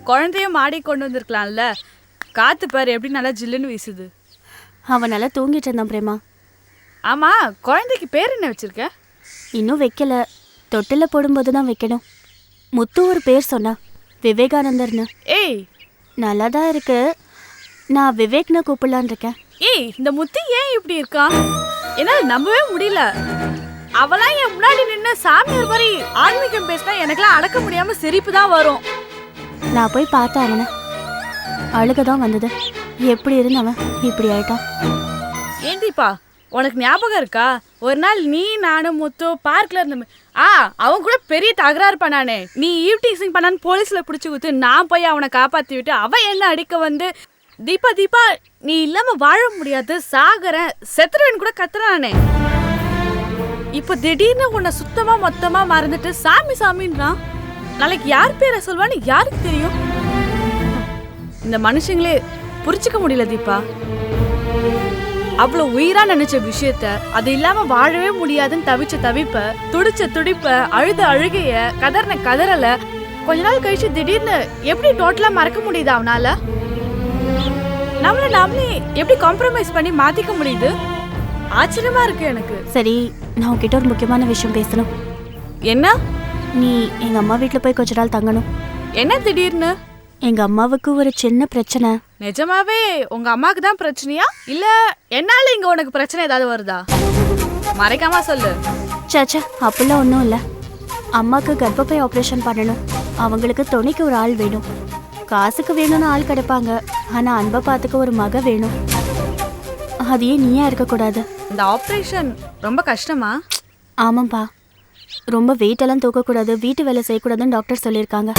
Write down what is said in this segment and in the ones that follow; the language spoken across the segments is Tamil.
குழந்தையும் மாடி கொண்டு வந்திருக்கலாம்ல. காத்து பாரு எப்படி நல்லா ஜில்லுன்னு வீசுது. அவன் நல்லா தூங்கிட்டு இருந்தான் பிரேமா. ஆமா, குழந்தைக்கு பேர் என்ன வச்சிருக்க? இன்னும் வைக்கல, தொட்டில போடும்போது தான் வைக்கணும். முத்து ஒரு பேர் சொன்னா, விவேகானந்தர்னு. ஏய், நல்லா தான் இருக்கு. நான் விவேக்னு கூப்பிடலான் இருக்கேன். ஏய், இந்த முத்து ஏன் இப்படி இருக்கான்? என்னால நம்பவே முடியல. அவளாம் என் முன்னாடி நின்று சாமியார் மாதிரி ஆன்மீகம் பேசினா எனக்குலாம் அடக்க முடியாம சிரிப்பு தான் வரும். நான் போய் பார்த்தேன் அவனை. அழுகதான் வந்தது. எப்படி இருந்தவன் இப்படி ஆயிட்டான். ஏன் தீபா, உனக்கு ஞாபகம் இருக்கா? ஒரு நாள் நீ நானும் முத்து பார்க்ல இருந்த அவன் கூட பெரிய தகராறு பண்ணானே. நீ ஈவ் டீசிங் பண்ணான்னு போலீஸ்ல பிடிச்சி கொடுத்து நான் போய் அவனை காப்பாற்றி விட்டு அவன் என்ன அடிக்க வந்து தீபா தீபா நீ இல்லாம வாழ முடியாது, சாகறேன், செத்துருவேன் கூட கத்துறானே. இப்ப திடீர்னு உன்னை சுத்தமா மொத்தமா மறந்துட்டு சாமி சாமின்றான். நாளைக்கு யார் பேரை சொல்வான்னு யாருக்கு தெரியும்? இந்த மனுஷங்களே புரிச்சுக்க முடியல தீபா. அவ்வளவு உயிரா நினைச்ச விஷயத்த அது இல்லாம வாழவே முடியாதுன்னு தவிச்ச தவிப்ப, துடிச்ச துடிப்ப, அழுத அழுகைய, கதறின கதறல கொஞ்ச நாள் கழிச்சு திடீர்னு எப்படி டோட்டலா மறக்க முடியுது அவனால? நாமளே எப்படி காம்ப்ரமைஸ் பண்ணி மாத்திக்க முடியுது? ஆச்சரியமா இருக்கு எனக்கு. சரி, நான் உன்கிட்ட ஒரு முக்கியமான விஷயம் பேசணும். என்ன? நீ எங்க அம்மா வீட்டுல போய் கொஞ்ச நாள் தங்கணும். என்ன திடீர்னு? எங்க அம்மாவுக்கு ஒரு சின்ன பிரச்சனை. நிஜமாவே உங்க அம்மாக்கு தான் பிரச்சனையா இல்ல என்னால இங்க உனக்கு பிரச்சனை ஏதாவது வருதா? மறைக்காம சொல்லு. சாச்சா, அப்படிலாம் ஒன்றும் இல்லை. அம்மாக்கு கர்ப்பப்பை ஆப்ரேஷன் பண்ணணும். அவங்களுக்கு துணைக்கு ஒரு ஆள் வேணும். காசுக்கு வேணும்னு ஆள் கிடைப்பாங்க, ஆனா அன்பை பார்த்துக்க ஒரு மக வேணும். அதையே நீயா இருக்கக்கூடாது. இந்த ஆப்ரேஷன் ரொம்ப கஷ்டமா? ஆமாப்பா, ரொம்ப வெயிட் எல்லாம் தூக்கக்கூடாது, வீட்டு வேலை செய்யக்கூடாதுன்னு டாக்டர் சொல்லியிருக்காங்க.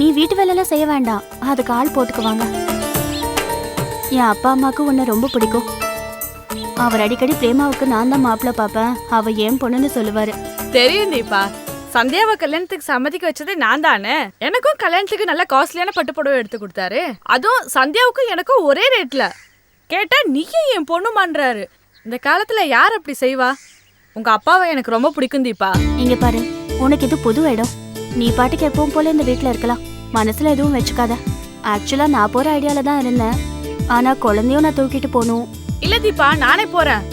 நீ வீட்டு வேலையெல்லாம் செய்ய வேண்டாம், அதுக்கு ஆள் போட்டுக்குவாங்க. என் அப்பா அம்மாவுக்கு உன்னை ரொம்ப பிடிக்கும். அவர் அடிக்கடி பிரேமாவுக்கு நான் தான் மாப்பிள்ள பார்ப்பேன், அவ ஏன் பொண்ணுன்னு சொல்லுவாரு. தெரியும் தீபா, சந்தியாவை கல்யாணத்துக்கு சம்மதிக்க வச்சதே நான் தானே. எனக்கும் கல்யாணத்துக்கு நல்ல காஸ்ட்லியான பட்டு புடவை எடுத்து கொடுத்தாரு. அதுவும் சந்தியாவுக்கும் எனக்கும் ஒரே ரேட்ல. கேட்டா நீயே என் பொண்ணு பண்றாரு. இந்த காலத்துல யார் அப்படி செய்வா? உங்க அப்பாவை எனக்கு ரொம்ப பிடிக்கும் தீபா. இங்க பாரு, உனக்கு இது புது இடம். நீ பாட்டுக்கு எப்பவும் போல இந்த வீட்டுல இருக்கலாம், மனசுல எதுவும் வச்சுக்காத. ஆக்சுவலா நான் போற ஐடியால தான் இருந்தேன், ஆனா குழந்தையும் நான் தூக்கிட்டு போகணும். இல்ல தீபா, நானே போறேன்.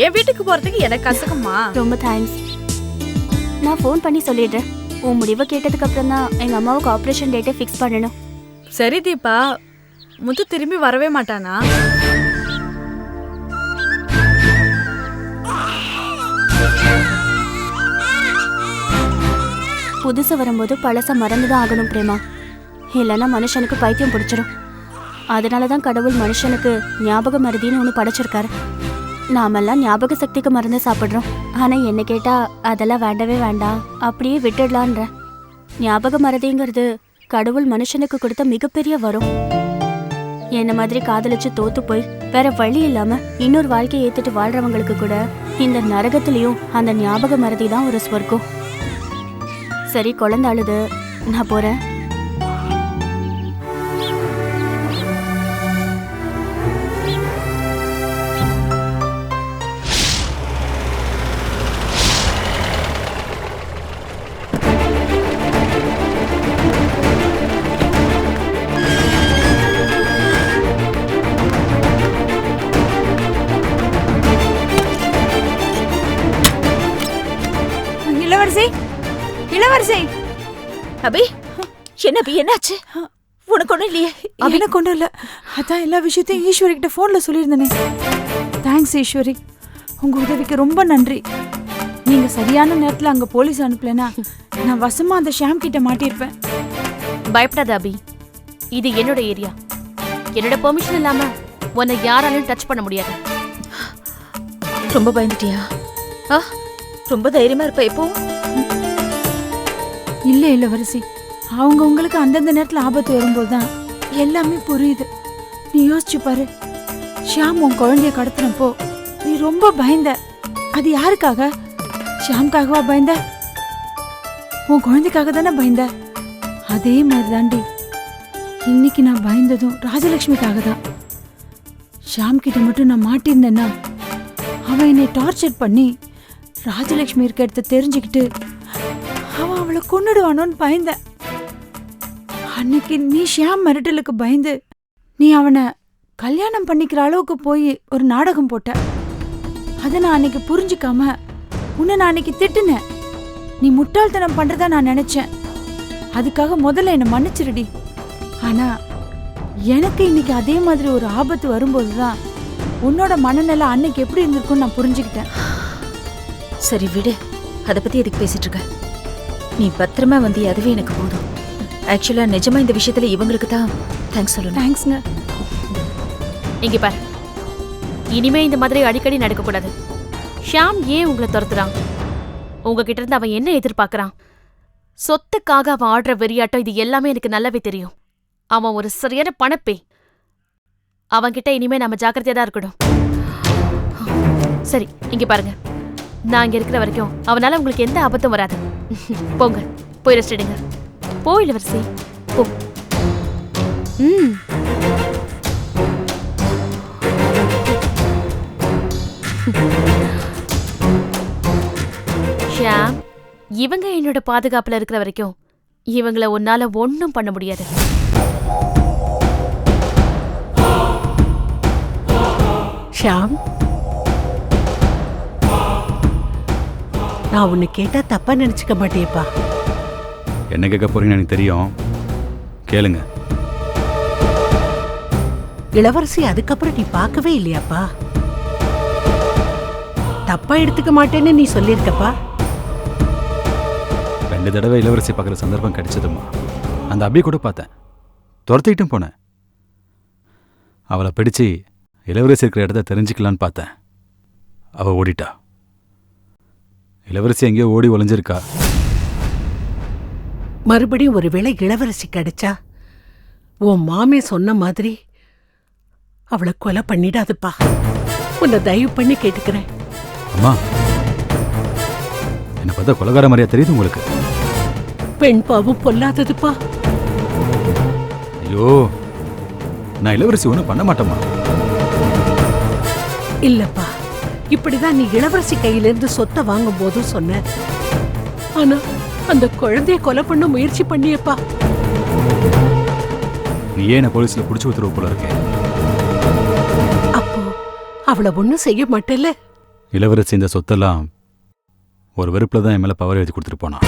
என் வீட்டுக்கு போறதுக்கு எனக்கு கசக்குமா? ரொம்ப தேங்க்ஸ். நான் ஃபோன் பண்ணி சொல்லிடுறேன். உன் முடிவை கேட்டதுக்கு அப்புறம் தான் எங்க அம்மாவுக்கு ஆப்ரேஷன் டேட்டை ஃபிக்ஸ் பண்ணணும். சரி தீபா, முத்து திரும்பி வரவே மாட்டானா? புதுசு வரும்போது பழச மறந்துதான் ஆகணும் பிரேமா, இல்லைன்னா மனுஷனுக்கு பைத்தியம் பிடிச்சிடும். அதனாலதான் கடவுள் மனுஷனுக்கு ஞாபக மருதின்னு ஒன்று படைச்சிருக்காரு. நாமெல்லாம் ஞாபக சக்திக்கு மருந்து சாப்பிட்றோம், ஆனா என்ன கேட்டா அதெல்லாம் வேண்டவே வேண்டாம், அப்படியே விட்டுடலான்ற. ஞாபக மருதிங்கிறது கடவுள் மனுஷனுக்கு கொடுத்த மிகப்பெரிய வரம். என்ன மாதிரி காதலிச்சு தோத்து போய் வேற வழி இல்லாம இன்னொரு வாழ்க்கையை ஏத்துட்டு வாழ்றவங்களுக்கு கூட இந்த நரகத்திலையும் அந்த ஞாபக மருதி தான் ஒரு ஸ்வர்க்கம். சரி, குழந்தை அழுது, நான் போறேன். இளவரசி, இளவரசி. அபி, என்ன அபி, என்னாச்சு? உனக்கு ஒன்றும் இல்லையே? எனக்கு ஒன்றும் இல்லை. அதான் எல்லா விஷயத்தையும் ஈஸ்வரி கிட்ட ஃபோனில் சொல்லியிருந்தேனே. தேங்க்ஸ் ஈஸ்வரி, உங்கள் உதவிக்கு ரொம்ப நன்றி. நீங்கள் சரியான நேரத்தில் அங்கே போலீஸ் அனுப்பலைன்னா நான் வசமாக அந்த ஷாம் கிட்ட மாட்டியிருப்பேன். பயப்படாத அபி, இது என்னோட ஏரியா. என்னோட பெர்மிஷன் இல்லாம உன்னை யாராலும் டச் பண்ண முடியாது. ரொம்ப பயந்துட்டியா? ரொம்ப தைரியமா இருப்ப எப்போ? இல்லை இளவரசி, உங்களுக்கு அந்தந்த நேரத்தில் ஆபத்து வரும்போது தான் எல்லாமே புரியுது. நீ யோசிச்சு பாரு, ஷியாம் உன் குழந்தைய கடத்தினப்போ நீ ரொம்ப பயந்த. அது யாருக்காக? ஷியாம்காகவா பயந்த? உன் குழந்தைக்காக தானே பயந்த. அதே மாதிரி தாண்டி இன்னைக்கு நான் பயந்ததும் ராஜலட்சுமிக்காக தான். ஷியாம் கிட்ட மட்டும் நான் மாட்டிருந்தேன்னா அவன் என்னை டார்ச்சர் பண்ணி ராஜலட்சுமி இருக்க இடத்த தெரிஞ்சுக்கிட்டு அவன் அவளை கொன்னுடுவானோன்னு பயந்த. அன்னைக்கு நீ ஷியாம் மிரட்டலுக்கு பயந்து நீ அவனை கல்யாணம் பண்ணிக்கிற அளவுக்கு போய் ஒரு நாடகம் போட்ட. அதை நான் அன்னைக்கு புரிஞ்சுக்காம உன்னை நான் அன்னைக்கு திட்டுனேன். நீ முட்டாள்தனம் பண்றதா நான் நினைச்சேன். அதுக்காக முதல்ல என்னை மன்னிச்சிருடி. ஆனா எனக்கு இன்னைக்கு அதே மாதிரி ஒரு ஆபத்து வரும்போதுதான் உன்னோட மனநிலை அன்னைக்கு எப்படி இருந்திருக்கும்னு நான் புரிஞ்சுக்கிட்டேன். சரி விடு, அதை பத்தி எதுக்கு பேசிட்டு இருக்க? நீ பத்திரமா வந்து அதுவே எனக்கு போதும். ஆக்சுவலா நிஜமா இந்த விஷயத்துல இவங்களுக்கு தான் தேங்க்ஸ் சொல்லணும். தேங்க்ஸ்ங்க. இங்க பாரு, இனிமே இந்த மாதிரி அடிக்கடி நடக்கக்கூடாது. ஷியாம் ஏன் உங்களை துரத்துறான்? உங்ககிட்ட இருந்து அவன் என்ன எதிர்பார்க்கறான்? சொத்துக்காக அவன் ஆடுற வெறியாட்டம் இது எல்லாமே எனக்கு நல்லாவே தெரியும். அவன் ஒரு சரியான பணப்பே. அவன்கிட்ட இனிமே நம்ம ஜாக்கிரதையா தான் இருக்கணும். சரி, இங்க பாருங்க, நான் இங்க இருக்கிற வரைக்கும் அவனால உங்களுக்கு எந்த ஆபத்தும் வராது. போங்க, போய் ரெஸ்ட் எடுங்க. போ இளவரசி, போ. ஷியாம், இவங்க என்னோட பாதுகாப்புல இருக்கிற வரைக்கும் இவங்கள உன்னால ஒன்னும் பண்ண முடியாது. ஷியாம், நான் உன்னை கேட்டா தப்பா நினைச்சுக்க மாட்டேப்பா. என்ன கேட்க போறீங்கன்னு எனக்கு தெரியும், கேளுங்க. இளவரசி அதுக்கப்புறம் நீ பார்க்கவே இல்லையாப்பா? தப்பா எடுத்துக்க மாட்டேன்னு நீ சொல்லியிருக்கப்பா. 2 தடவை இளவரசி பார்க்குற சந்தர்ப்பம் கிடைச்சதுமா. அந்த அபி கூட பார்த்தேன், துரத்திக்கிட்டும் போனேன். அவளை பிடிச்சி இளவரசி இருக்கிற இடத்த தெரிஞ்சுக்கலான்னு பார்த்தேன். அவள் ஓடிட்டா. இளவரசி எங்கேயோ ஓடி ஒளிஞ்சிருக்கா. மறுபடியும் ஒருவேளை இளவரசி கிடைச்சா உன் மாமே சொன்ன மாதிரி அவளை கொலை பண்ணிடாதுப்பா. உன்னை தயவு பண்ணி கேட்டுக்கிறேன். அம்மா, என்னை பார்த்தா கொலகார மாதிரியா தெரியுது உங்களுக்கு? பெண் பாவம் பொல்லாததுப்பா. ஐயோ, நான் இளவரசி ஒன்றும் பண்ண மாட்டேம்மா. இல்லப்பா, இப்படிதான் நீ இளவரசி கையிலிருந்து சொத்தை வாங்கும் போதும் சொன்ன. ஆனா அந்த குழந்தைய கொலை பண்ண முயற்சி பண்ணியப்பா. நீ ஏன் என்ன போலீஸ்ல பிடிச்சி ஊத்துருவ போல இருக்கேன். அப்போ அவளை ஒண்ணும் செய்ய மாட்டேல்ல? இளவரசி இந்த சொத்தெல்லாம் ஒரு வெறுப்பில் தான் என் மேலே பவர் எழுதி கொடுத்துட்டு போனான்.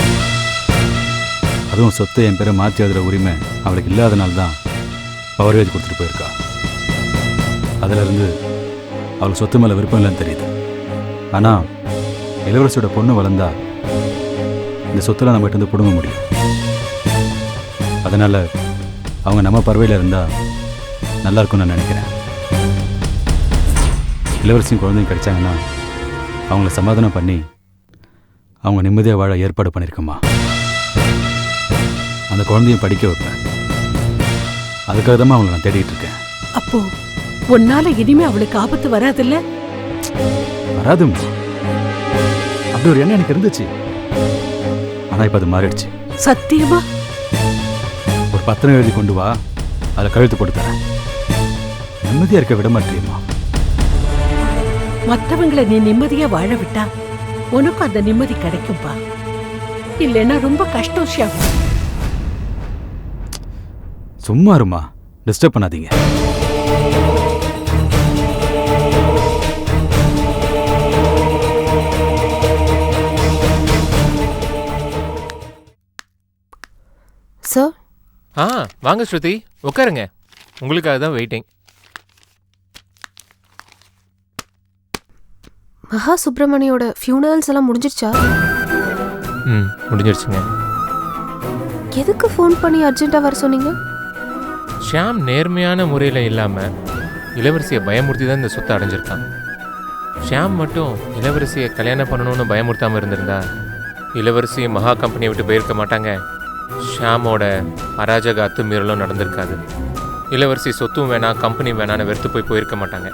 அதுவும் சொத்தை என் பேரை மாற்றி எழுதுகிற உரிமை அவளுக்கு இல்லாதனால தான் பவர் எழுதி கொடுத்துட்டு போயிருக்கா. அதிலிருந்து அவளுக்கு சொத்து மேலே விருப்பம் இல்லைன்னு தெரியுது. ஆனால் இளவரசியோட பொண்ணு வளர்ந்தா இந்த சொத்தெல்லாம் நம்மகிட்ட இருந்து பிடுங்க முடியும். அதனால் அவங்க நம்ம பறவையில் இருந்தால் நல்லா இருக்கும்னு நான் நினைக்கிறேன். இளவரசியும் குழந்தையும் கிடைச்சாங்கன்னா அவங்கள சமாதானம் பண்ணி அவங்க நிம்மதியாக வாழ ஏற்பாடு பண்ணியிருக்கம்மா. அந்த குழந்தையும் படிக்க வைப்பேன். அதுக்காக தான் அவங்கள நான் தேடிட்டு இருக்கேன். அப்போ உன்னால இனிமே அவளுக்கு ஆபத்து வராதுல்ல? வராதும்மா. அப்படி ஒரு எண்ணம் எனக்கு இருந்துச்சு. ஆனால் இப்போ அது மாறிடுச்சு. சத்தியமா? ஒரு பத்திரம் எழுதி கொண்டு வா, அதை கழுத்து போட்டு தரேன். நிம்மதியாக இருக்க விட மாட்டேம்மா. மற்றவங்களை நீ நிம்மதியா வாழ விட்டா உனக்கும் அந்த நிம்மதி கிடைக்கும்பா. இல்லைன்னா ரொம்ப கஷ்டம் ஷியாம். சும்மா இருமா, டிஸ்டர்ப் பண்ணாதீங்க. சார், வாங்க ஸ்ருதி, உட்காருங்க. உங்களுக்காக தான் வெயிட்டிங். மகா சுப்பிரமணியோட ஃபியூனரல்ஸ் எல்லாம் முடிஞ்சிருச்சா? முடிஞ்சிருச்சுங்க. எதுக்கு ஃபோன் பண்ணி அர்ஜென்ட்டாக வர சொன்னீங்க? ஷியாம் நேர்மையான முறையில் இல்லாமல் இளவரசியை பயமுறுத்தி தான் இந்த சொத்தை அடைஞ்சிருக்கான். ஷியாம் மட்டும் இளவரசியை கல்யாணம் பண்ணணும்னு பயமுறுத்தாமல் இருந்திருந்தா இளவரசி மகா கம்பெனியை விட்டு போயிருக்க மாட்டாங்க. ஷியாமோட அராஜக அத்துமீறலும் நடந்திருக்காது. இளவரசி சொத்தும் வேணாம், கம்பெனி வேணான்னு வெறுத்து போயிருக்க மாட்டாங்க.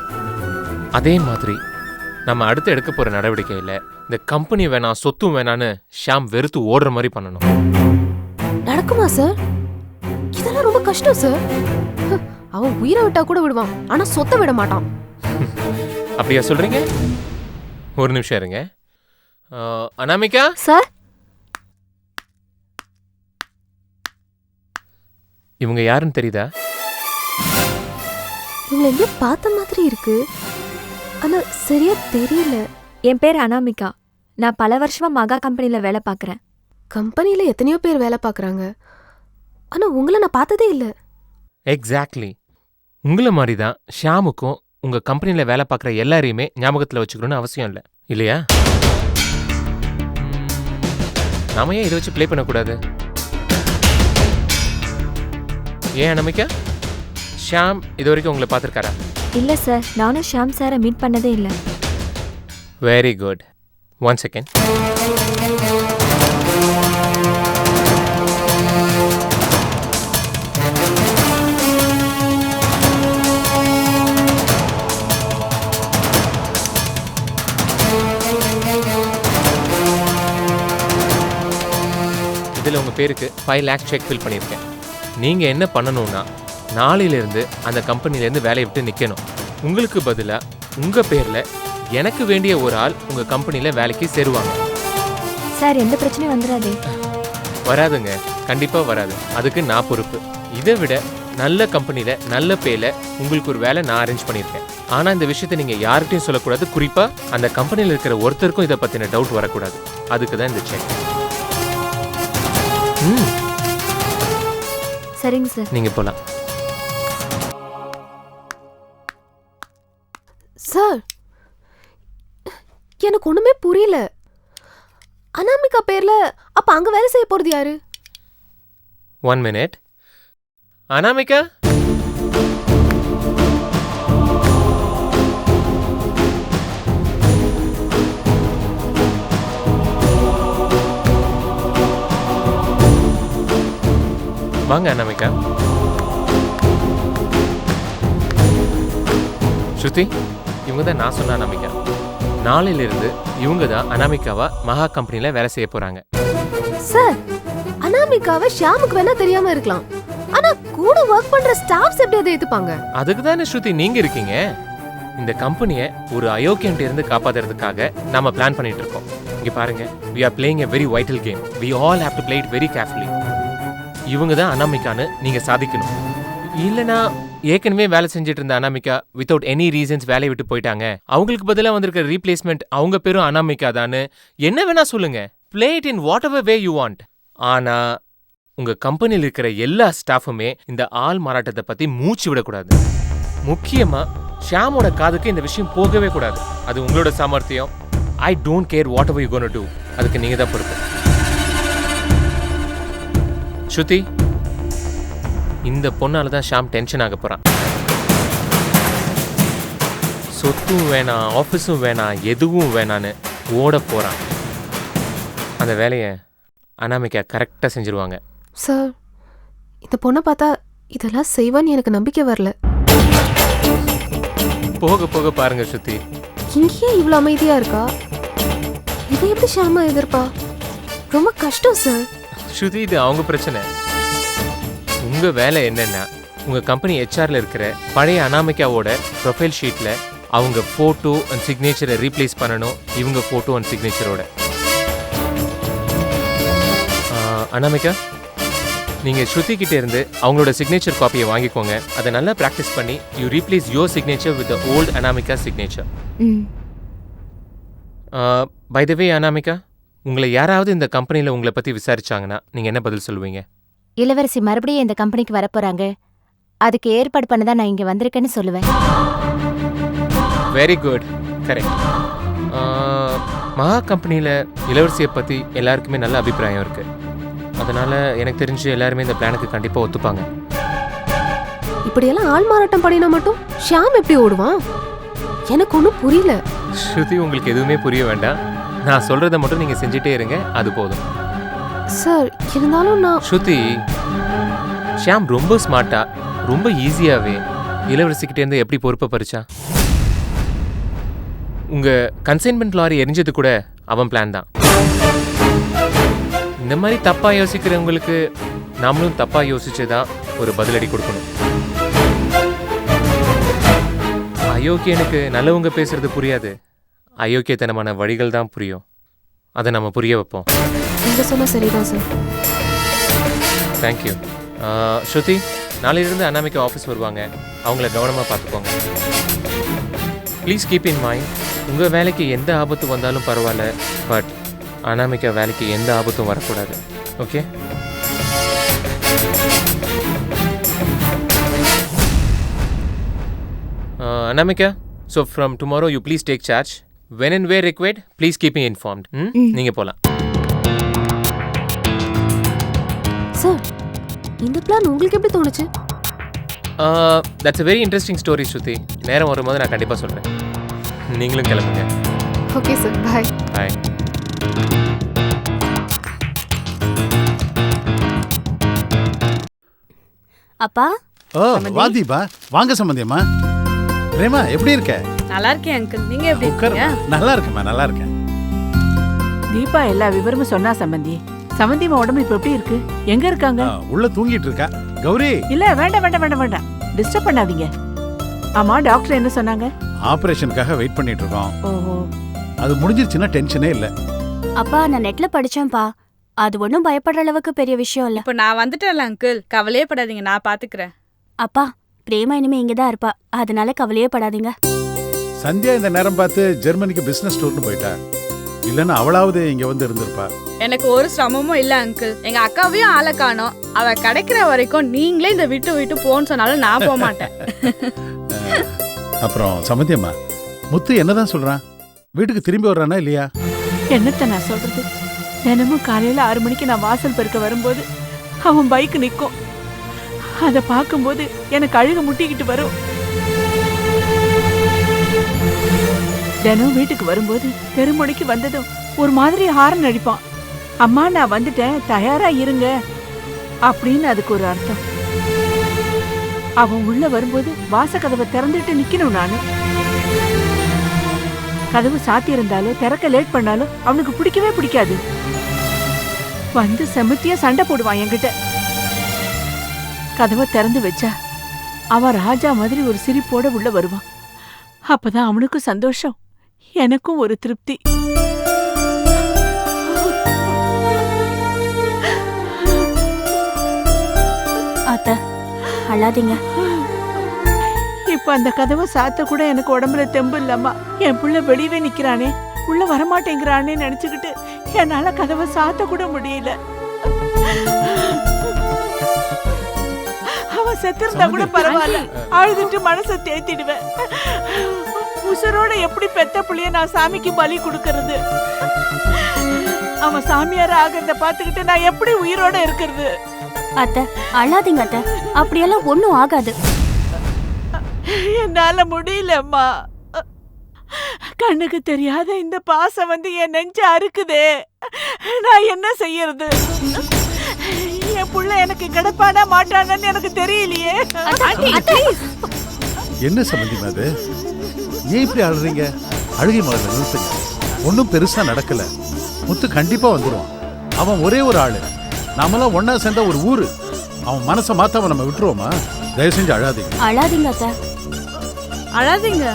அதே மாதிரி நம்ம அடுத்து எடுக்க போகிற நடவடிக்கையில் இந்த கம்பெனி வேணாம், சொத்தும் வேணான்னு ஷியாம் வெறுத்து ஓடுற மாதிரி பண்ணணும். நடக்குமா சார்? இதெல்லாம் ரொம்ப கஷ்டம் சார். அவன் உயிரை விட்டா கூட விடுவான், ஆனா சொத்தை விட மாட்டான். அப்படியா சொல்றீங்க? ஒரு நிமிஷம் இருங்க. அனாமிகா, சார், இவங்க யாருன்னு தெரியுதா? இவங்களை எங்கேயோ பார்த்த மாதிரி இருக்கு, ஆனா சரியா தெரியல. என் பேர் அனாமிகா. நான் பல வருஷமா மகா கம்பெனியில் வேலை பார்க்குறேன். கம்பெனில எத்தனையோ பேர் வேலை பார்க்குறாங்க, ஆனா உங்களை நான் பார்த்ததே இல்லை. எக்ஸாக்ட்லி. உங்களை மாதிரி தான் ஷியாமுக்கும் உங்கள் கம்பெனியில் வேலை பார்க்குற எல்லாரையுமே ஞாபகத்தில் வச்சுக்கணும்னு அவசியம் இல்லை, இல்லையா? நாம ஏன் இதை வச்சு ப்ளே பண்ணக்கூடாது? ஏன் அனாமிகா, ஷியாம் இது வரைக்கும் உங்களை பார்த்துருக்காரா? இல்லை சார், நானும் ஷியாம் சாரை மீட் பண்ணதே இல்லை. Very good. 1 செகண்ட். இதில் உங்கள் பேருக்கு 5 lakh செக் ஃபில் பண்ணியிருக்கேன். நீங்கள் என்ன பண்ணணும்னா, நாளையிலேருந்து அந்த கம்பெனிலேருந்து வேலையை விட்டு நிற்கணும். உங்களுக்கு பதிலாக உங்கள் பேரில் எனக்கு வேண்டிய ஒரு ஆள் உங்கள் கம்பெனியில் வேலைக்கு சேருவாங்க. சார், எந்த பிரச்சனையும் வந்துடாதே. வராதுங்க, கண்டிப்பாக வராது. அதுக்கு நான் பொறுப்பு. இதை விட நல்ல கம்பெனியில் நல்ல பேல உங்களுக்கு ஒரு வேலை நான் அரேஞ்ச் பண்ணியிருக்கேன். ஆனால் இந்த விஷயத்தை நீங்கள் யார்கிட்டையும் சொல்லக்கூடாது. குறிப்பாக அந்த கம்பெனியில் இருக்கிற ஒருத்தருக்கும் இதை பற்றின டவுட் வரக்கூடாது. அதுக்கு தான் இந்த செக். சரிங்க சார், நீங்கள் போகலாம். சார், எனக்கு ஒண்ணுமே புரியல. அனாமிகா பேர்ல அப்ப அங்க வேலை செய்ய போறது யாரு? 1 minute. அனாமிகா, வாங்க. அனாமிகா, ஸ்ருதி, இவங்க தான் நான் சொன்ன அனாமிகா. நாளையிலிருந்து இவங்க தான் அனாமிகாவா மகா கம்பெனியில் வேலை செய்ய போறாங்க. சார், அனாமிகாவை ஷியாமுக்கு வேணா தெரியாம இருக்கலாம், ஆனா கூட ஒர்க் பண்ற ஸ்டாஃப்ஸ் எப்படி அதை ஏத்துப்பாங்க? அதுக்கு தானே ஸ்ருதி நீங்க இருக்கீங்க. இந்த கம்பெனியை ஒரு அயோக்கியன்ட்ட இருந்து காப்பாத்துறதுக்காக நாம பிளான் பண்ணிட்டு இருக்கோம். இங்க பாருங்க, we are playing a very vital game. We all have to play it very carefully. இவங்க தான் அனாமிகான்னு நீங்க சாதிக்கணும். இல்லைனா ஏற்கனவே வேலை செஞ்சுட்டு இருந்த அனாமிகா வித்தவுட் எனி ரீசன்ஸ் வேலையை விட்டு போயிட்டாங்க, அவங்களுக்கு பதிலாக வந்திருக்கிற ரீப்ளேஸ்மெண்ட் அவங்க பேரும் அனாமிகா தான்னு என்ன வேணா சொல்லுங்க. Play it in what ever way you want. ஆனா உங்க கம்பெனியில் இருக்கிற எல்லா ஸ்டாஃபுமே இந்த ஆள் மாறாட்டத்தை பத்தி மூச்சு விடக்கூடாது. முக்கியமா ஷியாமோட காதுக்கு இந்த விஷயம் போகவே கூடாது. அது உங்களோட சாமர்த்தியம். I don't care whatever you gonna do. அதுக்கு நீங்க தான் பொறுப்பு. ஸ்ருதி, இந்த பொண்ணால தான் ஷியாம் டென்ஷன் ஆக போறான். சொத்தும் வேணாம், ஆஃபீஸும் வேணாம், எதுவும் வேணான்னு ஓட போறான். அந்த வேலையை அனாமிகா கரெக்டாக செஞ்சிருவாங்க. சார், இந்த பொண்ணை பார்த்தா இதெல்லாம் செய்வான்னு எனக்கு நம்பிக்கை வரல. போக போக பாருங்க ஸ்ருதி. இங்கேயே இவ்வளோ அமைதியா இருக்கா, இதை எப்படி ஷியாமா எதிர்ப்பா? ரொம்ப கஷ்டம் சார். ஸ்ருதி, இது அவங்க பிரச்சனை. உங்க வேலை என்னன்னா, உங்க கம்பெனி ஹெச்ஆர்ல இருக்கிற பழைய அனாமிகாவோட ப்ரொஃபைல் ஷீட்ல அவங்க போட்டோ அண்ட் சிக்னேச்சரை ரீப்ளேஸ் பண்ணணும். இவங்க போட்டோ அண்ட் சிக்னேச்சரோட. அனாமிகா, நீங்க ஸ்ருதி கிட்ட இருந்து அவங்களோட சிக்னேச்சர் காப்பியை வாங்கிக்கோங்க. அதை நல்லா ப்ராக்டிஸ் பண்ணி you replace your signature with the old Anamika signature. By the way Anamika, உங்களை யாராவது இந்த கம்பெனியில் உங்களை பற்றி விசாரிச்சாங்கன்னா நீங்கள் என்ன பதில் சொல்லுவீங்க? இளவரசி மறுபடியும் இந்த கம்பெனிக்கு வரப்போறாங்க, அதுக்கு ஏற்பாடு பண்ண தான் நான் இங்கே வந்திருக்கேன்னு சொல்லுவேன். Very good, correct. மகா கம்பெனியில் இளவரசியை பற்றி எல்லாருக்குமே நல்ல அபிப்பிராயம் இருக்குது. அதனால் எனக்கு தெரிஞ்சு எல்லாருமே இந்த பிளானுக்கு கண்டிப்பாக ஒத்துப்பாங்க. இப்படியெல்லாம் ஆள் மாறாட்டம் பண்ணினா மட்டும் ஷியாம் எப்படி ஓடுவான்? எனக்கு ஒன்றும் புரியல. ஸ்ருதி, உங்களுக்கு எதுவுமே புரிய வேண்டாம். நான் சொல்கிறத மட்டும் நீங்கள் செஞ்சுட்டே இருங்க, அது போதும். சார், இருந்தாலும் நான் ஸ்ருதி, ஷியாம் ரொம்ப ஸ்மார்ட்டா, ரொம்ப ஈஸியாகவே இளவரசிக்கிட்டேருந்து எப்படி பொறுப்பை பறிச்சா? உங்கள் கன்சைன்மெண்ட் லாரி எரிஞ்சது கூட அவன் பிளான் தான். இந்த மாதிரி தப்பாக யோசிக்கிறவங்களுக்கு நாமளும் தப்பாக யோசிச்சுதான் ஒரு பதிலடி கொடுக்கணும். அயோக்கியனுக்கு நல்லவங்க பேசுறது புரியாது, அயோக்கியத்தனமான வழிகள் தான் புரியும். அதை நம்ம புரிய வைப்போம். நீங்க சொன்னா சரிதான் சார். தேங்க்யூ. ஸ்ருதி, நாளையிலிருந்து அனாமிகா ஆஃபீஸ் வருவாங்க. அவங்கள கவனமாக பார்த்துக்கோங்க. ப்ளீஸ் கீப் இன் மைண்ட், உங்கள் வேலைக்கு எந்த ஆபத்து வந்தாலும் பரவாயில்ல, பட் அனாமிகா வேலைக்கு எந்த ஆபத்தும் வரக்கூடாது. Okay? Anamika, so from tomorrow you please take charge. When and where required, please keep me informed. நீங்க போலாம். சார், இந்த பிளான் உங்களுக்கு எப்படி தோணுச்சு? That's a very interesting story, Shruti. நேரம் வரும்போது நான் கண்டிப்பா சொல்றேன். நீங்களும் கிளம்புங்க. Okay sir, bye. பை. அப்பா ஓ, வாதிபா, வாங்க சம்பந்தியம்மா. பிரேமா, எப்படி இருக்க? நல்லா இருக்கேன் அங்கிள். நீங்க எப்படி இருக்கீங்க? நல்லா இருக்கேம்மா, நல்லா இருக்கேன். தீபா எல்லா விவரமும் சொன்னா சம்பந்தி. சம்பந்தியம்மா உடம்பு இப்ப எப்படி இருக்கு? எங்க இருக்காங்க? உள்ள தூங்கிட்டு இருக்கா. கௌரி, இல்ல வேண்டாம் வேண்டாம் வேண்டாம் வேண்டாம், டிஸ்டர்ப் பண்ணாதீங்க. ஆமா, டாக்டர் என்ன சொன்னாங்க? ஆபரேஷனுக்காக வெயிட் பண்ணிட்டு இருக்கோம். ஓஹோ, அது முடிஞ்சிருச்சுன்னா டென்ஷனே இல்ல. அப்பா நான் நெட்ல படிச்சேன்ப்பா. அது ஒன்றும் பயப்படுற அளவுக்கு பெரிய விஷயம் இல்ல. இப்போ நான் வந்துட்டேன்ல அங்கிள், கவலையே படாதீங்க, நான் பாத்துக்கிறேன். அப்பா பிரேமா இனிமே இங்கதான் இருப்பா, அதனால கவலையே படாதீங்க. சந்தியா இந்த நேரம் பார்த்து ஜெர்மனிக்கு பிசினஸ் டூர்னு போயிட்டா. இல்லன்னா அவளாவது இங்க வந்து இருந்திருப்பா. எனக்கு ஒரு சிரமமும் இல்ல அங்கிள். எங்க அக்காவையும் ஆளை காணோம். அவ கிடைக்கிற வரைக்கும் நீங்களே இந்த விட்டு போன்னு சொன்னாலும் நான் போக மாட்டேன். அப்புறம் சம்பந்தியம்மா, முத்து என்னதான் சொல்றான்? வீட்டுக்கு திரும்பி வர்றானா இல்லையா? என்னத்த நான் சொல்றது? தினமும் காலையில 6 மணிக்கு நான் வாசல் பெருக்க வரும்போது அவன் பைக் நிற்கும். அதை பார்க்கும்போது எனக்கு அழுக முட்டிக்கிட்டு வரும். தினம் வீட்டுக்கு வரும்போது தெருமுனைக்கு வந்ததும் ஒரு மாதிரி ஹாரன் அடிப்பான். அம்மா நான் வந்துட்டேன், தயாரா இருங்க அப்படின்னு அதுக்கு ஒரு அர்த்தம். அவன் உள்ள வரும்போது வாசக்கதவை திறந்துட்டு நிக்கணும். நானு கதவு சாத்தி இருந்தாலும் திறக்க லேட் பண்ணாலும் அவனுக்கு பிடிக்கவே பிடிக்காது. வந்து செமத்தியா சண்டை போடுவான் என்கிட்ட. கதவை திறந்து வச்சா அவன் ராஜா மாதிரி ஒரு சிரிப்போட உள்ள வருவான். அப்பதான் அவனுக்கும் சந்தோஷம், எனக்கும் ஒரு திருப்தி. அத்தை அழாதீங்க. இப்ப அந்த கதவை சாத்த கூட எனக்கு உடம்புல தெம்பு இல்லாமா. என் புள்ள வெளியவே நிக்கிறானே, உள்ள வரமாட்டேங்கிறானே நினைச்சுக்கிட்டு என்னால கதவை சாத்த கூட முடியல. அவன் செத்திருந்தா கூட பரவாயில்ல, அழுதுட்டு மனசை தேத்திடுவேன். உசுரோட எப்படி பெத்த புள்ளைய நான் சாமிக்கு பலி கொடுக்கறது? அவன் சாமியார ஆகிறத பாத்துக்கிட்டு நான் எப்படி உயிரோட இருக்கிறது? அத்தை அழாதீங்க அத்தை, அப்படியெல்லாம் ஒன்னும் ஆகாது. என்னால முடியலம்மா. கண்ணுக்கு தெரியாத இந்த பாசம் வந்து என் நெஞ்ச அறுக்குதே. நான் என்ன செய்யறது? என் புள்ள எனக்கு கிடப்பானா மாட்டானு எனக்கு தெரியலையே. என்ன சம்பந்தியம்மா அது? ஏன் இப்படி அழுறீங்க? அழுகை முதல்ல நிறுத்துங்க. ஒன்றும் பெருசா நடக்கல. முத்து கண்டிப்பா வந்துடுவான். அவன் ஒரே ஒரு ஆளு, நாமெல்லாம் ஒன்னா சேர்ந்த ஒரு ஊரு. அவன் மனசை மாத்தாம நம்ம விட்டுருவோமா? தயவு செஞ்சு அழாதீங்க. அழாதீங்க அத்தை. அழாதீங்க.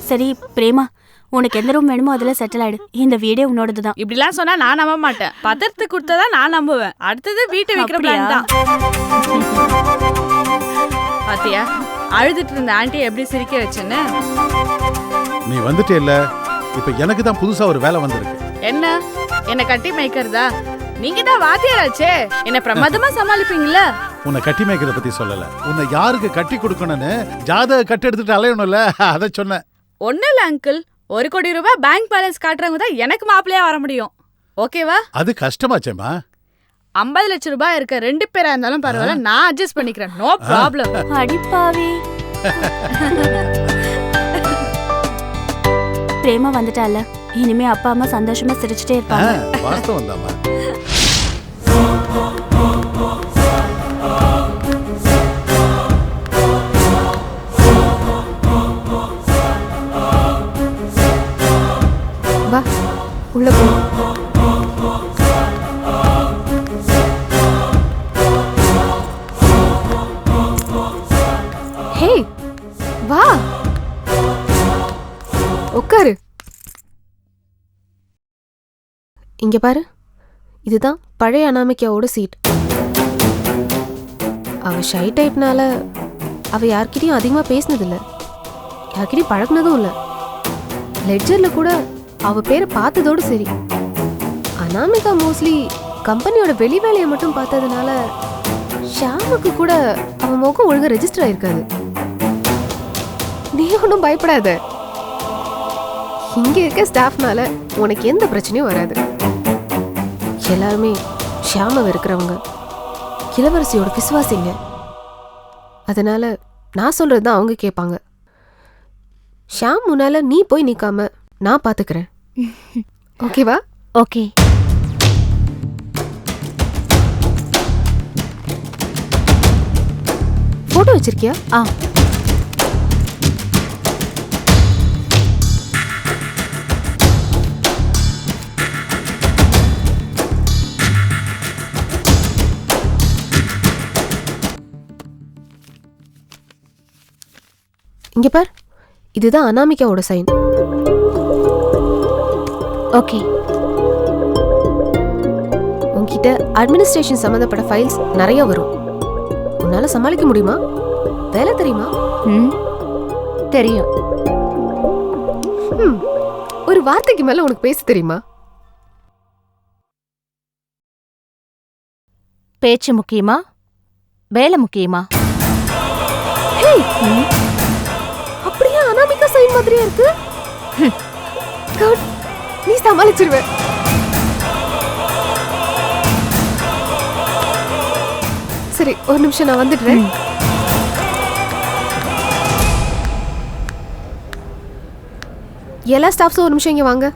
சரி பிரேமா, உனக்கு எந்த ரூம் வேணுமோ அதுல செட்டில் ஆயிடு. இந்த வீடே உன்னோடதுதான். இப்படிலாம் சொன்னா நான் நம்ப மாட்டேன். பத்திரத்துக்கு கொடுத்ததா நான் நம்புவேன். அடுத்தது வீட்டை விற்கிற பிளான் தான். பாத்தியா, அழுதுட்டு இருந்த ஆண்டி எப்படி சிரிக்க வச்சுன்னு. நீ வந்துட்டே இல்ல, இப்ப எனக்கு தான் புதுசா ஒரு வேலை வந்திருக்கு. என்ன, என்ன கட்டி மேய்க்கிறதா? நீங்க தான் வாத்தியாராச்சே, என்ன பிரமாதமா சமாளிப்பீங்கல்ல. உன்னை கட்டி மேய்க்கிறத பத்தி சொல்லல, உன்னை யாருக்கு கட்டி கொடுக்கணும்னு ஜாதக கட்டு எடுத்துட்டு அலையணும்ல, அதை சொன்னேன். ஒண்ணு இல்ல அங்கிள், 1 கோடி ரூபாய் பேங்க் பேலன்ஸ் காட்டுறவங்க தான் எனக்கு மாப்பிள்ளையா வர முடியும். ஓகேவா? அது கஷ்டமாச்சேம்மா. 50 லட்சம் ரூபாய் இருக்க 2 பேரா இருந்தாலும் பரவாயில்ல, நான் அட்ஜஸ்ட் பண்ணிக்கிறேன். No problem. அடிப்பாவி. பிரேமா வந்துட்டால, இனிமே அப்பா அம்மா சந்தோஷமா சிரிச்சுட்டே இருப்பாங்க. வாஸ்தவம் தாமா. வா உள்ள போ. ஹே வா, உட்காரு. இங்க பாரு, இதுதான் பழைய அனாமிகாவோட சீட். அவ ஷை டைப்னால அவ யார்கிட்டயும் அதிகமாக பேசினதில்ல, யார்கிட்டயும் பழகினதும் இல்லை. லெட்ஜரில் கூட அவ பேரை பார்த்ததோடு சரி. அனாமிகா மோஸ்ட்லி கம்பெனியோட வெளி வேலையை மட்டும் பார்த்ததுனால ஷாமுக்கு கூட அவன் முகம் ஒழுங்கா ரெஜிஸ்டர் ஆயிருக்காது. நீ ஒன்றும் பயப்படாத, இங்க இருக்க ஸ்டாஃப்னால உனக்கு எந்த பிரச்சனையும் வராது. எல்லாருமே ஷாம வெறுக்கிறவங்க, இளவரசியோட விசுவாசிங்க. அதனால நான் சொல்றதுதான் அவங்க கேட்பாங்க. ஷாம் முன்னால நீ போய் நிக்காம நான் பாத்துக்கிறேன். ஓகேவா? ஓகே. போட்டோ வச்சிருக்கியா? இங்க பார், இதுதான் அனாமிகாவோட சைன். ஓகே. உன்கிட்ட அட்மினிஸ்ட்ரேஷன் சம்பந்தப்பட்ட ஃபைல்ஸ் நிறைய வரும். உன்னால சமாளிக்க முடியுமா? வேலை தெரியுமா? தெரியும். ஒரு வார்த்தைக்கு மேல உனக்கு பேச தெரியுமா? பேச்சு முக்கியமா, வேலை முக்கியமா? அப்படியே அனாமிகா சைன் மாதிரியே இருக்கு. குட், நீ சமாளிச்சிருவ. சரி, ஒரு நிமிஷம் நான் வந்துடுறேன். எல்லா ஸ்டாஃப்ஸும் ஒரு நிமிஷம் இங்க வாங்க.